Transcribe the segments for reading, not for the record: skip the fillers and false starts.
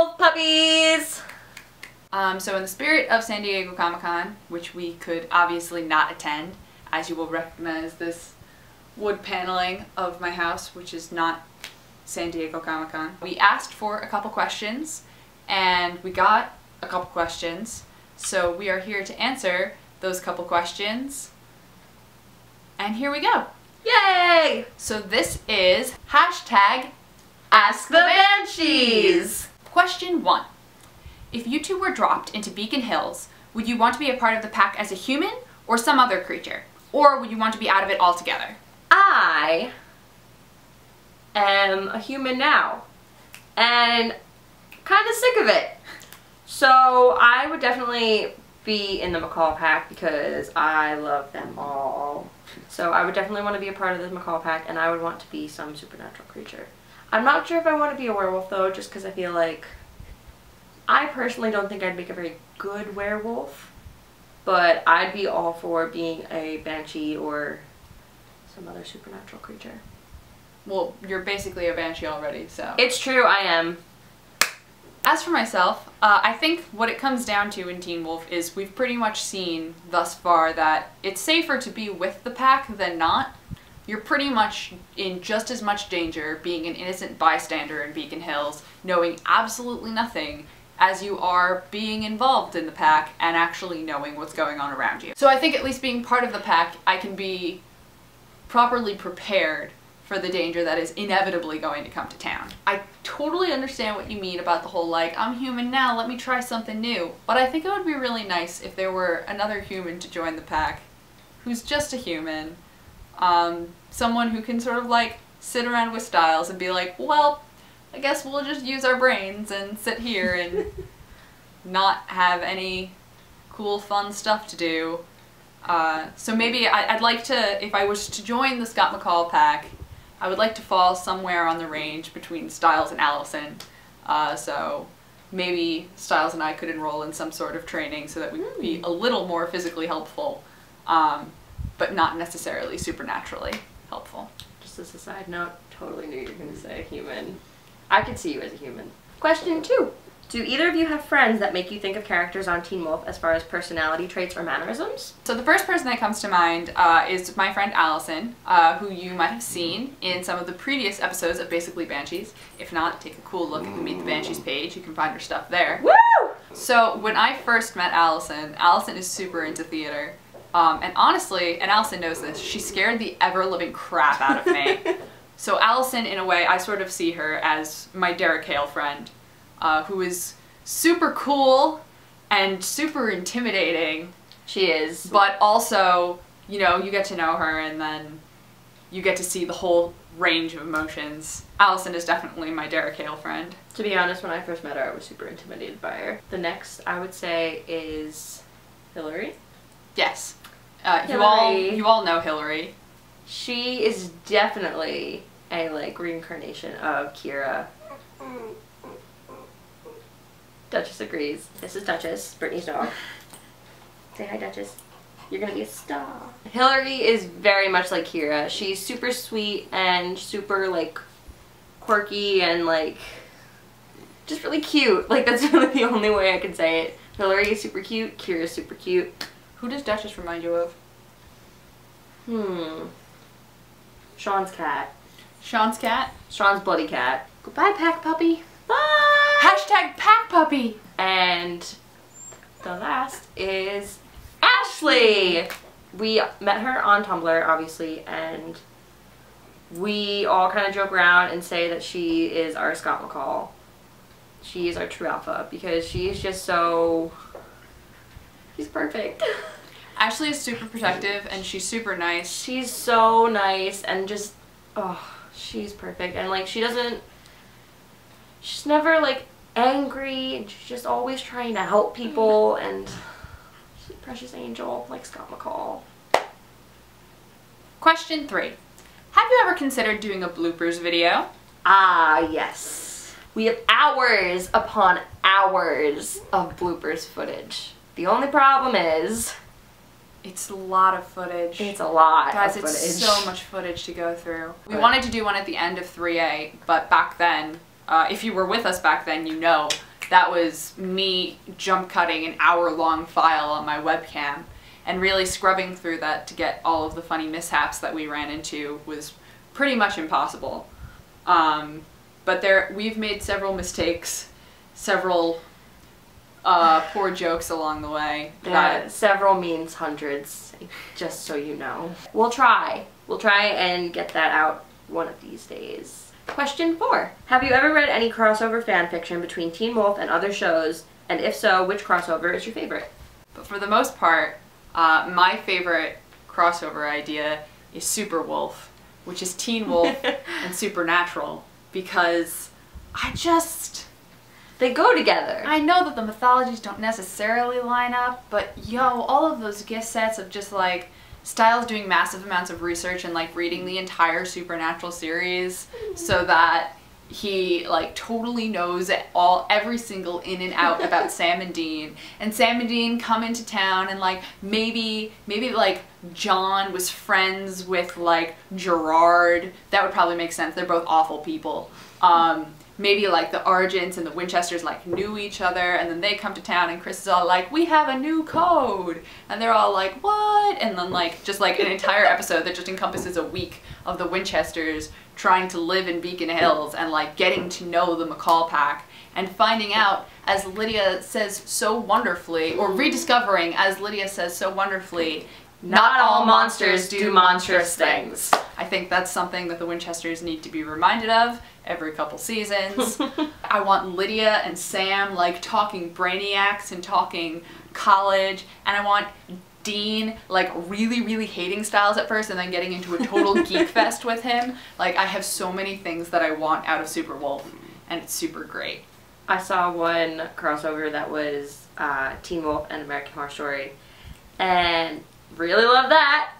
Wolf puppies! So in the spirit of San Diego Comic-Con, which we could obviously not attend, as you will recognize this wood paneling of my house, which is not San Diego Comic-Con, we asked for a couple questions, and we got a couple questions, so we are here to answer those couple questions, and here we go. Yay! So this is hashtag Ask the Banshees! Question 1. If you two were dropped into Beacon Hills, would you want to be a part of the pack as a human or some other creature? Or would you want to be out of it altogether? I am a human now, and kind of sick of it. So I would definitely be in the macaw pack because I love them all. So I would definitely want to be a part of the macaw pack, and I would want to be some supernatural creature. I'm not sure if I want to be a werewolf though, just because I feel like I personally don't think I'd make a very good werewolf, but I'd be all for being a banshee or some other supernatural creature. Well, you're basically a banshee already, so. It's true, I am. As for myself, I think what it comes down to in Teen Wolf is we've pretty much seen thus far that it's safer to be with the pack than not. You're pretty much in just as much danger being an innocent bystander in Beacon Hills, knowing absolutely nothing, as you are being involved in the pack and actually knowing what's going on around you. So I think at least being part of the pack, I can be properly prepared for the danger that is inevitably going to come to town. I totally understand what you mean about the whole like, I'm human now, let me try something new. But I think it would be really nice if there were another human to join the pack who's just a human. Someone who can sort of like sit around with Styles and be like, well, I guess we'll just use our brains and sit here and not have any cool fun stuff to do. So maybe I'd like to, if I was to join the Scott McCall pack, I would like to fall somewhere on the range between Styles and Allison. So maybe Styles and I could enroll in some sort of training so that we could be a little more physically helpful, but not necessarily supernaturally helpful. Just as a side note, totally knew you were going to say a human. I could see you as a human. Question 2. Do either of you have friends that make you think of characters on Teen Wolf as far as personality traits or mannerisms? So the first person that comes to mind is my friend Allison, who you might have seen in some of the previous episodes of Basically Banshees. If not, take a cool look at the Meet the Banshees page. You can find her stuff there. Woo! So when I first met Allison, Allison is super into theater. And honestly, and Allison knows this, she scared the ever-living crap out of me. So Allison, in a way, I sort of see her as my Derek Hale friend, who is super cool and super intimidating. She is. But also, you know, you get to know her and then you get to see the whole range of emotions. Allison is definitely my Derek Hale friend. To be honest, when I first met her, I was super intimidated by her. The next, I would say, is Hillary. Yes. Hillary. You all know Hillary. She is definitely a, like, reincarnation of Kira. Duchess agrees. This is Duchess, Brittany's dog. Say hi, Duchess. You're gonna be a star. Hillary is very much like Kira. She's super sweet and super, like, quirky and, like, just really cute. Like, that's really the only way I can say it. Hillary is super cute. Kira's super cute. Who does Duchess remind you of? Sean's cat. Sean's cat? Sean's bloody cat. Goodbye, pack puppy. Bye! Hashtag pack puppy! And the last is Ashley! We met her on Tumblr, obviously, and we all kind of joke around and say that she is our Scott McCall. She is our true alpha because she is just so... she's perfect. Ashley is super protective and she's super nice. She's so nice and just, oh, she's perfect. And like, she's never like angry and she's just always trying to help people and she's a precious angel like Scott McCall. Question 3. Have you ever considered doing a bloopers video? Ah, yes. We have hours upon hours of bloopers footage. The only problem is... it's a lot of footage. It's a lot Guys, of footage. it's so much footage to go through. We wanted to do one at the end of 3A, but back then, if you were with us back then, you know that was me jump cutting an hour-long file on my webcam, and really scrubbing through that to get all of the funny mishaps that we ran into was pretty much impossible. But we've made several mistakes, several poor jokes along the way. Several means hundreds, just so you know. We'll try and get that out one of these days. Question 4. Have you ever read any crossover fan fiction between Teen Wolf and other shows? And if so, which crossover is your favorite? But for the most part, my favorite crossover idea is Super Wolf, which is Teen Wolf and Supernatural, because they go together. I know that the mythologies don't necessarily line up, but all of those gift sets of just like Styles doing massive amounts of research and like reading the entire Supernatural series so that he like totally knows every single in and out about Sam and Dean, and Sam and Dean come into town, and like maybe like John was friends with like Gerard. That would probably make sense. They're both awful people. Maybe like the Argents and the Winchesters like knew each other, and then they come to town and Chris is all like, we have a new code, and they're all like, what? And then like just like an entire episode that just encompasses a week of the Winchesters trying to live in Beacon Hills and like getting to know the McCall pack and finding out, as Lydia says so wonderfully, or rediscovering, as Lydia says so wonderfully, not all monsters do monstrous things. I think that's something that the Winchesters need to be reminded of every couple seasons. I want Lydia and Sam like talking brainiacs and talking college, and I want Dean like really hating Styles at first and then getting into a total geek fest with him. Like, I have so many things that I want out of Super Wolf, and it's super great. I saw one crossover that was Teen Wolf and American Horror Story, and really love that.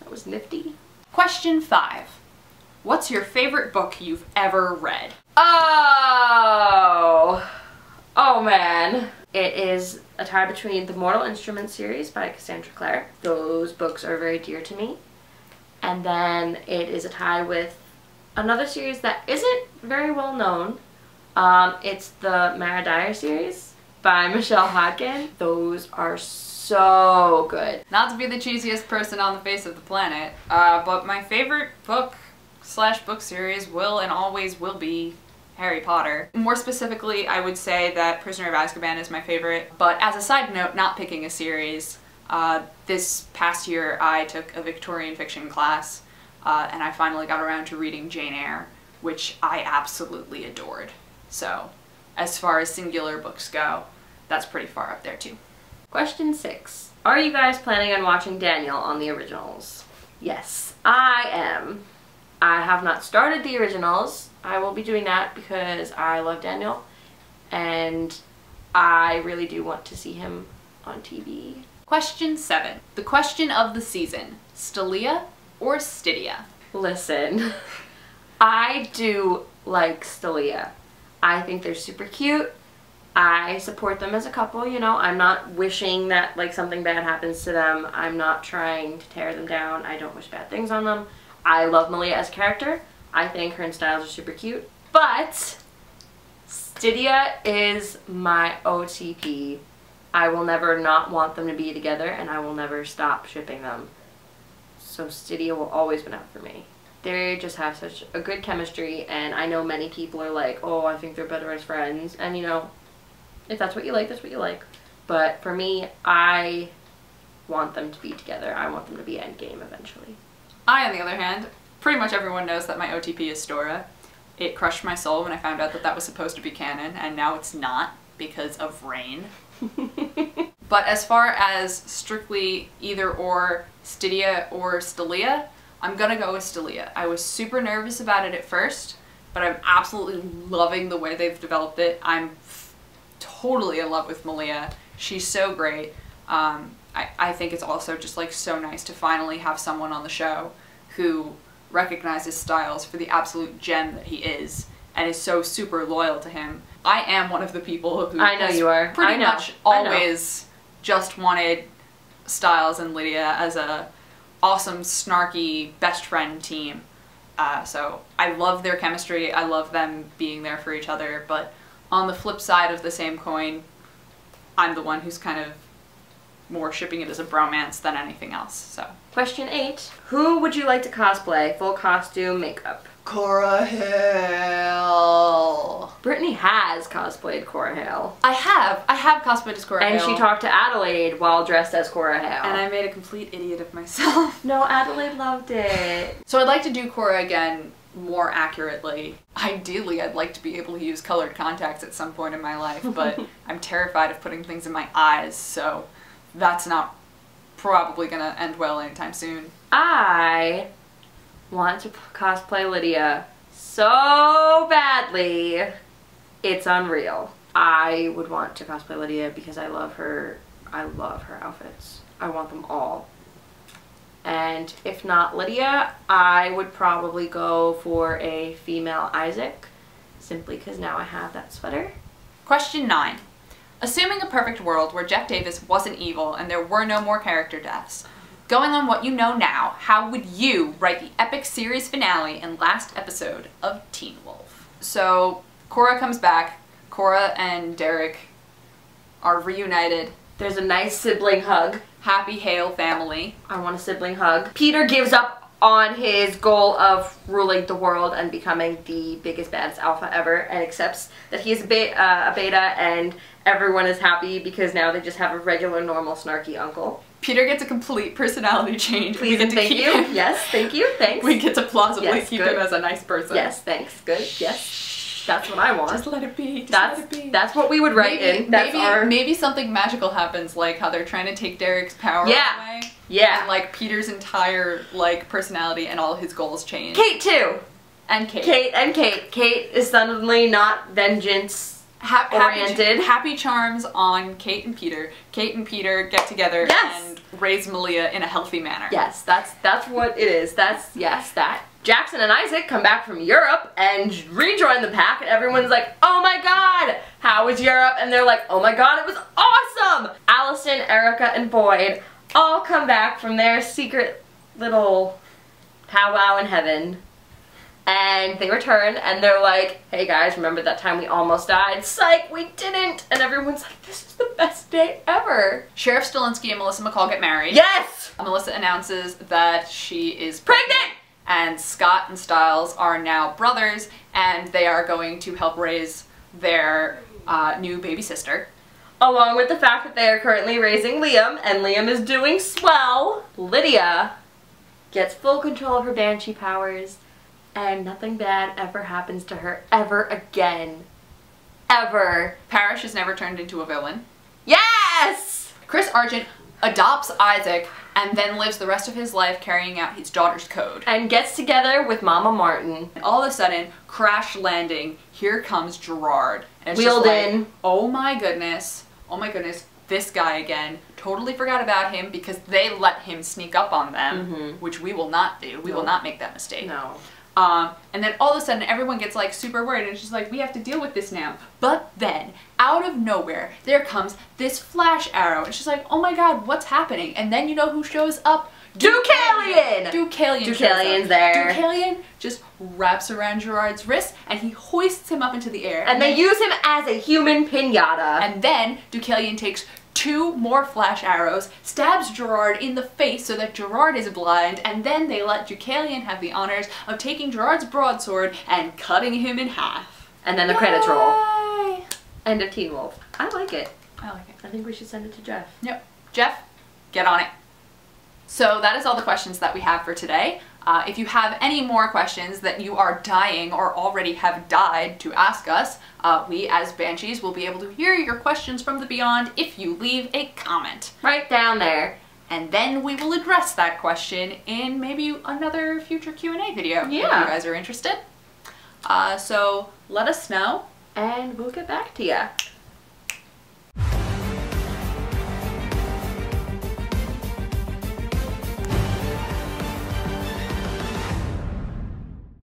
That was nifty. Question 5. What's your favorite book you've ever read? Oh man. It is a tie between the Mortal Instruments series by Cassandra Clare. Those books are very dear to me. And then it is a tie with another series that isn't very well known. It's the Mara Dyer series by Michelle Hodgkin. Those are so good. Not to be the cheesiest person on the face of the planet, but my favorite book/book series will and always will be Harry Potter. More specifically, I would say that Prisoner of Azkaban is my favorite, but as a side note, not picking a series, this past year I took a Victorian fiction class, and I finally got around to reading Jane Eyre, which I absolutely adored. So, as far as singular books go, that's pretty far up there too. Question 6. Are you guys planning on watching Daniel on the originals? Yes, I am. I have not started the originals. I will be doing that because I love Daniel and I really do want to see him on TV. Question 7. The question of the season. Stelia or Stydia? Listen, I do like Stelia. I think they're super cute. I support them as a couple, you know. I'm not wishing that like something bad happens to them. I'm not trying to tear them down. I don't wish bad things on them. I love Malia as a character. I think her and Styles are super cute. But Stydia is my OTP. I will never not want them to be together, and I will never stop shipping them. So Stydia will always win out for me. They just have such a good chemistry, and I know many people are like, oh, I think they're better as friends. And you know, if that's what you like, that's what you like. But for me, I want them to be together. I want them to be endgame eventually. I, on the other hand, pretty much everyone knows that my OTP is Stora. It crushed my soul when I found out that that was supposed to be canon, and now it's not because of Rain. But as far as strictly either or Stydia or Stelia, I'm gonna go with Stelia. I was super nervous about it at first, but I'm absolutely loving the way they've developed it. I'm totally in love with Malia. She's so great. I think it's also just like so nice to finally have someone on the show who recognizes Styles for the absolute gem that he is and is so super loyal to him. I am one of the people who I know you are. pretty much always just wanted Styles and Lydia as a awesome, snarky, best friend team. So I love their chemistry. I love them being there for each other, but on the flip side of the same coin, I'm the one who's kind of more shipping it as a bromance than anything else, so. Question 8. Who would you like to cosplay? Full costume, makeup. Korra Hale. Brittany has cosplayed Korra Hale. I have cosplayed as Korra Hale. And she talked to Adelaide while dressed as Korra Hale. And I made a complete idiot of myself. No, Adelaide loved it. So I'd like to do Korra again more accurately. Ideally, I'd like to be able to use colored contacts at some point in my life, but I'm terrified of putting things in my eyes, so that's not probably gonna end well anytime soon. I want to cosplay Lydia so badly, it's unreal. I would want to cosplay Lydia because I love her outfits. I want them all. And if not Lydia, I would probably go for a female Isaac, simply because now I have that sweater. Question 9. Assuming a perfect world where Jeff Davis wasn't evil and there were no more character deaths, going on what you know now, how would you write the epic series finale and last episode of Teen Wolf? So, Korra comes back. Korra and Derek are reunited. There's a nice sibling hug. Happy Hale family. I want a sibling hug. Peter gives up on his goal of ruling the world and becoming the biggest, baddest alpha ever, and accepts that he's a beta, and everyone is happy because now they just have a regular, normal, snarky uncle. Peter gets a complete personality change. Please and thank you. Yes, thank you, thanks. We get to plausibly keep good. him as a nice person. Yes, thanks, good, yes. That's what I want. Just let it be. That's what we would write in. Maybe something magical happens, like how they're trying to take Derek's power away. Yeah. And like Peter's entire like personality and all his goals change. Kate too. And Kate. Kate is suddenly not vengeance oriented. Happy charms on Kate and Peter. Kate and Peter get together and raise Malia in a healthy manner. Yes, that's what it is. That. Jackson and Isaac come back from Europe and rejoin the pack, and everyone's like, oh my god, how was Europe? And they're like, oh my god, it was awesome! Allison, Erica, and Boyd all come back from their secret little powwow in heaven, and they return, and they're like, hey guys, remember that time we almost died? Psych, we didn't! And everyone's like, this is the best day ever! Sheriff Stilinski and Melissa McCall get married. Yes! Melissa announces that she is pregnant! And Scott and Styles are now brothers, and they are going to help raise their new baby sister. Along with the fact that they are currently raising Liam, and Liam is doing swell, Lydia gets full control of her Banshee powers, and nothing bad ever happens to her ever again. Ever. Parrish is never turned into a villain. Yes! Chris Argent adopts Isaac and then lives the rest of his life carrying out his daughter's code. And gets together with Mama Martin. And all of a sudden, crash landing, here comes Gerard. And it's Wheeled just like, in. oh my goodness, this guy again. Totally forgot about him because they let him sneak up on them, which we will not do. We will not make that mistake. No. And then all of a sudden everyone gets like super worried and she's like, we have to deal with this now. But then, out of nowhere, there comes this flash arrow and she's like, oh my god, what's happening? And then you know who shows up? Deucalion! Deucalion's there. Deucalion just wraps around Gerard's wrist and he hoists him up into the air. And they use him as a human pinata. And then Deucalion takes 2 more flash arrows, stabs Gerard in the face so that Gerard is blind, and then they let Deucalion have the honors of taking Gerard's broadsword and cutting him in half. And then the credits roll. End of Teen Wolf. I like it. I like it. I think we should send it to Jeff. Yep. Jeff, get on it. So that is all the questions that we have for today. If you have any more questions that you are dying or already have died to ask us, we as Banshees will be able to hear your questions from the beyond if you leave a comment. Right down there. And then we will address that question in maybe another future Q&A video. Yeah. If you guys are interested. So let us know. And we'll get back to ya.